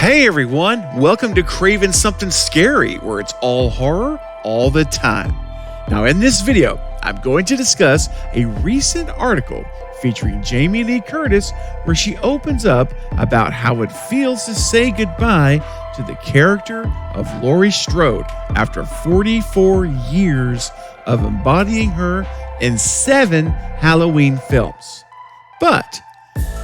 Hey everyone, welcome to Craving Something Scary, where it's all horror all the time. Now in this video, I'm going to discuss a recent article featuring Jamie Lee Curtis where she opens up about how it feels to say goodbye to the character of Laurie Strode after 44 years of embodying her in 7 Halloween films. But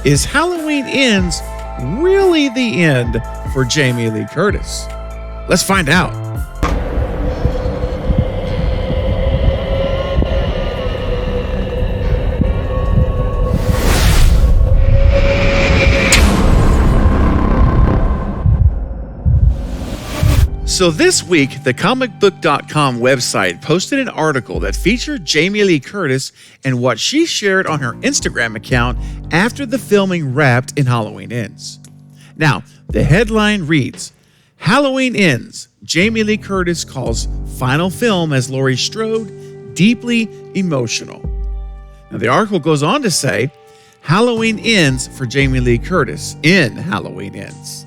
is Halloween Ends really the end for Jamie Lee Curtis? Let's find out. So this week, the comicbook.com website posted an article that featured Jamie Lee Curtis and what she shared on her Instagram account after the filming wrapped in Halloween Ends. Now, the headline reads, Halloween Ends, Jamie Lee Curtis calls final film as Laurie Strode deeply emotional. Now, the article goes on to say, Halloween ends for Jamie Lee Curtis in Halloween Ends.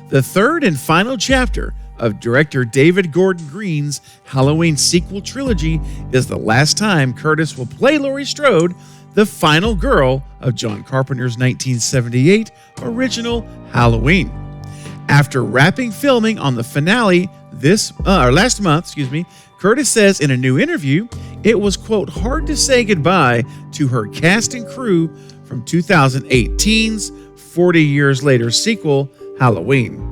The third and final chapter of director David Gordon Green's Halloween sequel trilogy is the last time Curtis will play Laurie Strode, the final girl of John Carpenter's 1978 original Halloween. After wrapping filming on the finale last month, Curtis says in a new interview, it was, quote, hard to say goodbye to her cast and crew from 2018's 40 Years Later sequel, Halloween.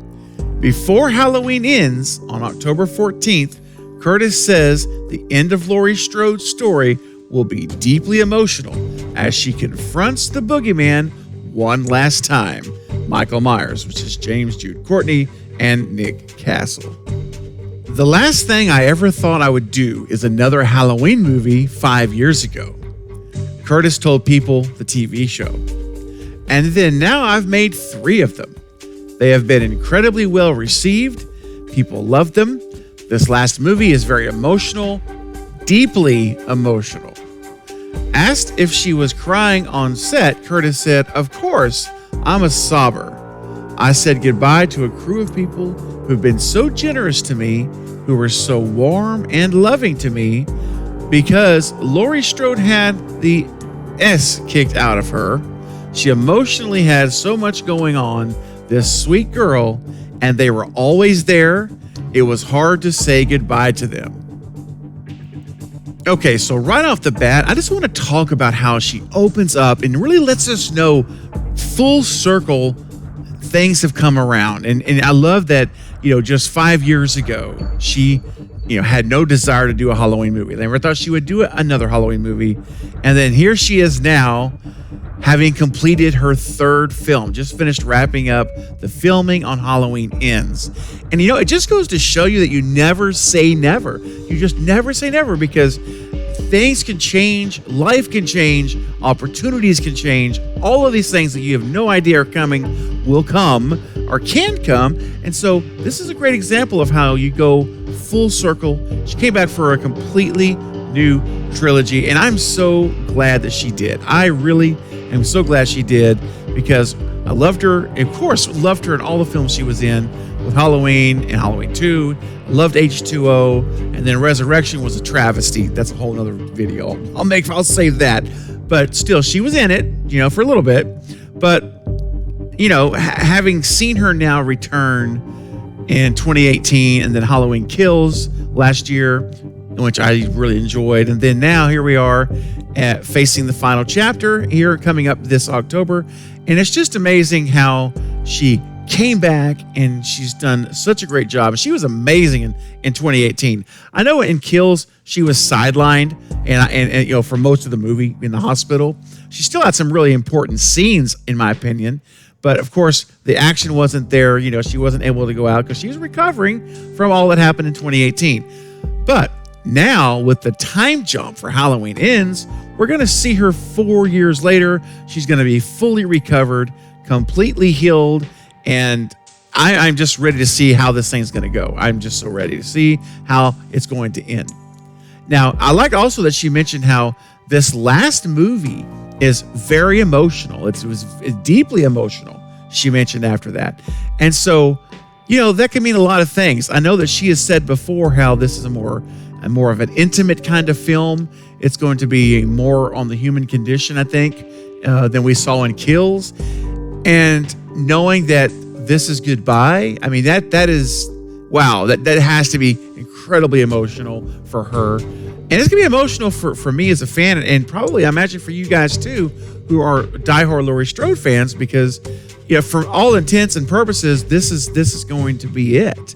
Before Halloween Ends on October 14th, Curtis says the end of Laurie Strode's story will be deeply emotional as she confronts the boogeyman one last time, Michael Myers, which is James Jude Courtney and Nick Castle. The last thing I ever thought I would do is another Halloween movie 5 years ago, Curtis told People, the TV show. And then now I've made 3 of them. They have been incredibly well received. People love them. This last movie is very emotional, deeply emotional. Asked if she was crying on set, Curtis said, of course, I'm a sobber. I said goodbye to a crew of people who've been so generous to me, who were so warm and loving to me, because Laurie Strode had the S kicked out of her. She emotionally had so much going on, this sweet girl, and they were always there. It was hard to say goodbye to them. Okay, so right off the bat, I just want to talk about how she opens up and really lets us know full circle things have come around. And I love that, just 5 years ago, she, had no desire to do a Halloween movie. They never thought she would do another Halloween movie. And then here she is now, having completed her 3rd film, just finished wrapping up the filming on Halloween Ends. And it just goes to show you that you never say never. You just never say never, because things can change, life can change, opportunities can change. All of these things that you have no idea are coming will come or can come. And so this is a great example of how you go full circle. She came back for a completely new trilogy, and I'm so glad that she did. I really am so glad she did, because I loved her. Of course, loved her in all the films she was in, with Halloween and Halloween 2. I loved H2O, and then Resurrection was a travesty. That's a whole other video. I'll save that. But still, she was in it, for a little bit. But, having seen her now return in 2018, and then Halloween Kills last year, which I really enjoyed. And then now here we are facing the final chapter here coming up this October. And it's just amazing how she came back and she's done such a great job. She was amazing in 2018. I know in Kills, she was sidelined and for most of the movie in the hospital. She still had some really important scenes, in my opinion. But of course, the action wasn't there. She wasn't able to go out because she was recovering from all that happened in 2018. But now, with the time jump for Halloween Ends, we're going to see her 4 years later. She's going to be fully recovered, completely healed, and I'm just ready to see how this thing's going to go. I'm just so ready to see how it's going to end. Now, I like also that she mentioned how this last movie is very emotional. It was deeply emotional. she mentioned after that. And so, you know, that can mean a lot of things. I know that she has said before how this is a more of an intimate kind of film. It's going to be more on the human condition, I think, than we saw in Kills. And knowing that this is goodbye, I mean, that is, wow, that has to be incredibly emotional for her. And it's going to be emotional for me as a fan, and probably I imagine for you guys too, who are diehard Laurie Strode fans, because, you know, for all intents and purposes, this is going to be it.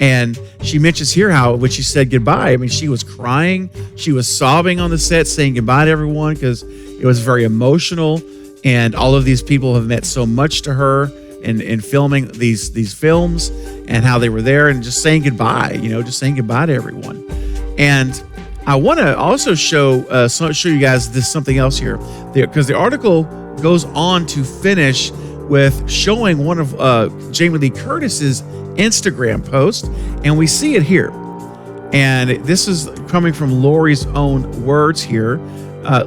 And she mentions here how when she said goodbye, I mean, she was crying, she was sobbing on the set, saying goodbye to everyone because it was very emotional. And all of these people have meant so much to her in filming these films, and how they were there and just saying goodbye, you know, just saying goodbye to everyone. And I want to also show you guys this something else here, because the article goes on to finish with showing one of Jamie Lee Curtis's Instagram posts, and we see it here. And this is coming from Laurie's own words here.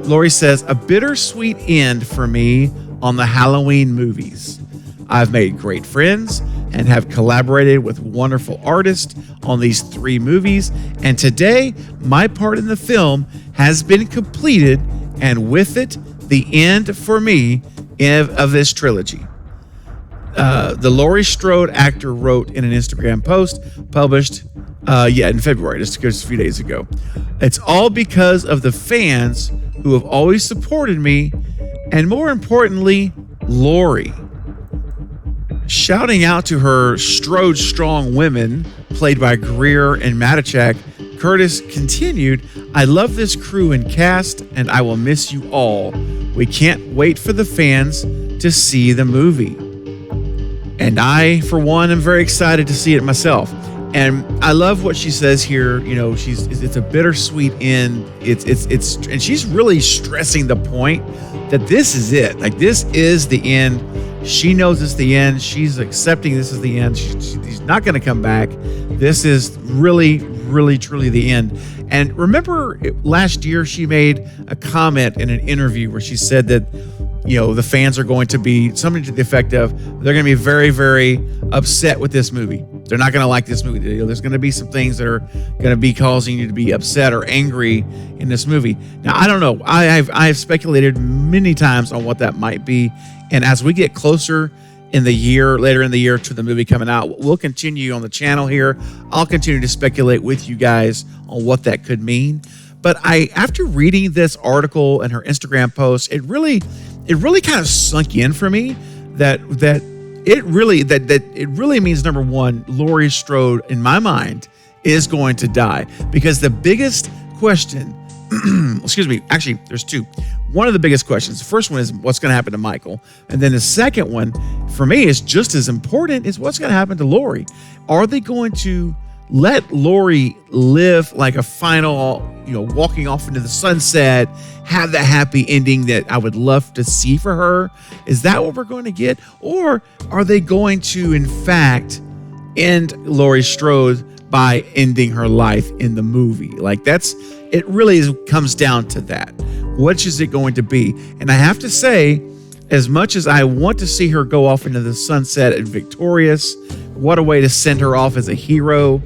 Laurie says, "A bittersweet end for me on the Halloween movies. I've made great friends and have collaborated with wonderful artists on these 3 movies. And today, my part in the film has been completed, and with it, the end for me of this trilogy." The Laurie Strode actor wrote in an Instagram post published in February, just a few days ago. "It's all because of the fans who have always supported me, and more importantly, Laurie." Shouting out to her Strode strong women, played by Greer and Matichak, Curtis continued, "I love this crew and cast, and I will miss you all. We can't wait for the fans to see the movie." And I, for one, am very excited to see it myself. And I love what she says here. You know, it's a bittersweet end. And she's really stressing the point that this is it. Like, this is the end. She knows it's the end. She's accepting this is the end. She's not going to come back. This is really, really, truly the end. And remember, last year she made a comment in an interview where she said that, you know, the fans are going to be something to the effect of, they're going to be very, very upset with this movie. They're not going to like this movie. There's going to be some things that are going to be causing you to be upset or angry in this movie. Now, I don't know. I have speculated many times on what that might be. And as we get closer later in the year to the movie coming out, we'll continue on the channel here. I'll continue to speculate with you guys on what that could mean. But after reading this article and her Instagram post, it really kind of sunk in for me that it really means, number one, Laurie Strode, in my mind, is going to die. Because the biggest question, excuse me, actually, there's 2. One of the biggest questions, the first one is what's going to happen to Michael. And then the second one, for me, is just as important, is what's going to happen to Laurie. Are they going to let Laurie live like a final, you know, walking off into the sunset, have the happy ending that I would love to see for her? Is that what we're going to get? Or are they going to, in fact, end Laurie Strode by ending her life in the movie? Like, it really comes down to that. Which is it going to be? And I have to say, as much as I want to see her go off into the sunset and victorious, what a way to send her off as a hero.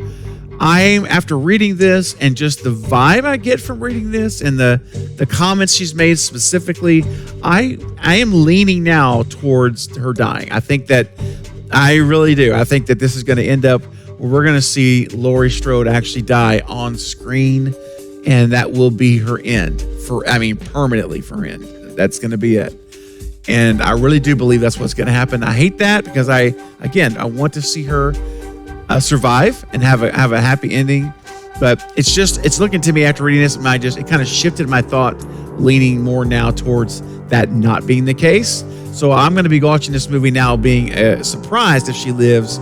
After reading this and just the vibe I get from reading this and the comments she's made specifically, I am leaning now towards her dying. I think that, I really do. I think that this is going to end up where we're going to see Laurie Strode actually die on screen, and that will be her end permanently for her end. That's going to be it. And I really do believe that's what's going to happen. I hate that because I want to see her survive and have a happy ending. But it's looking to me after reading this, it kind of shifted my thought, leaning more now towards that not being the case. So I'm going to be watching this movie now being surprised if she lives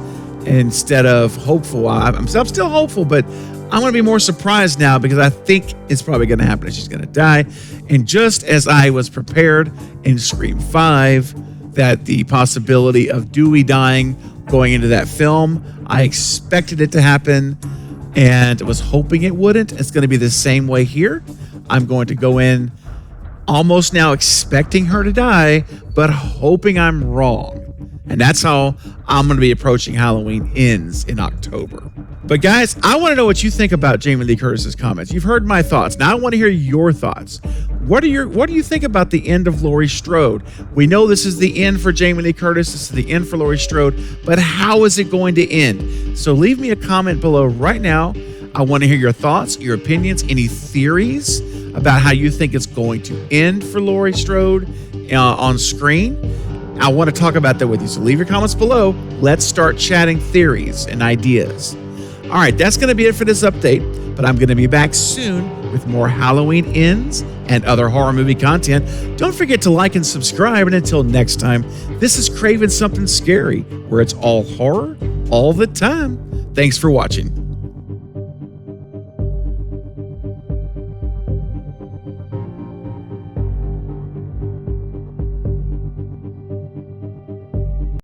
instead of hopeful. I'm still hopeful, but I'm going to be more surprised now because I think it's probably going to happen. She's going to die. And just as I was prepared in Scream 5 that the possibility of Dewey dying going into that film, I expected it to happen and was hoping it wouldn't. It's going to be the same way here. I'm going to go in almost now expecting her to die, but hoping I'm wrong. And that's how I'm going to be approaching Halloween Ends in October. But guys, I want to know what you think about Jamie Lee Curtis's comments. You've heard my thoughts. Now I want to hear your thoughts. What do you think about the end of Laurie Strode? We know this is the end for Jamie Lee Curtis. This is the end for Laurie Strode. But how is it going to end? So leave me a comment below right now. I want to hear your thoughts, your opinions, any theories about how you think it's going to end for Laurie Strode on screen. I want to talk about that with you. So leave your comments below. Let's start chatting theories and ideas. All right, that's going to be it for this update, but I'm going to be back soon with more Halloween Ends and other horror movie content. Don't forget to like and subscribe, and until next time, this is Craven Something Scary, where it's all horror all the time. Thanks for watching.